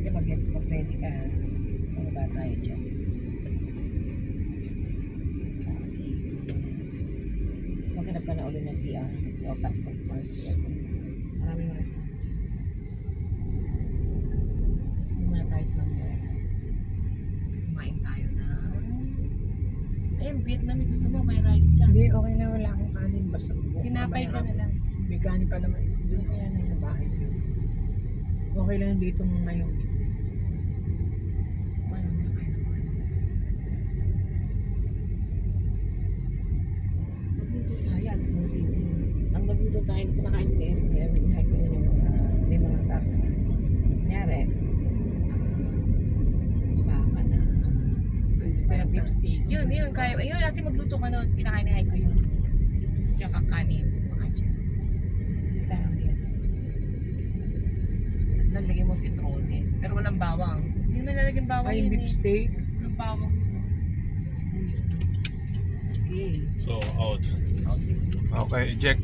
Hindi, mag-ready ka. Ano ba tayo dyan? Kasi, so maghanap ka na ulit na CR. O, parts. Maraming mga sa. Muna tayo somewhere. Kumain tayo na. Ayun, Vietnam, gusto mo may rice dyan. Hindi, okay na, wala akong kanin. Basta Pinapay ka na lang. May kanin pa naman. Doon kaya na sa bahay. Okay lang dito ngayon. Ano na kayo naman? Magluto tayo, alas ng city. Ang magluto tayo, hindi ko nakain ni Eric. Hinahin ko yun yung mga sauce. Nangyari, baka na. Kaya beef steak. Yun, kaya. Ayun, ate magluto ka na. Kinakain ko yun. Tsaka kanin. Lalagyan mo citrones. Pero walang bawang. Hindi naman lalagyan bawang Ay, yun beef steak. Walang bawang. Okay. So out. Okay. Okay, eject.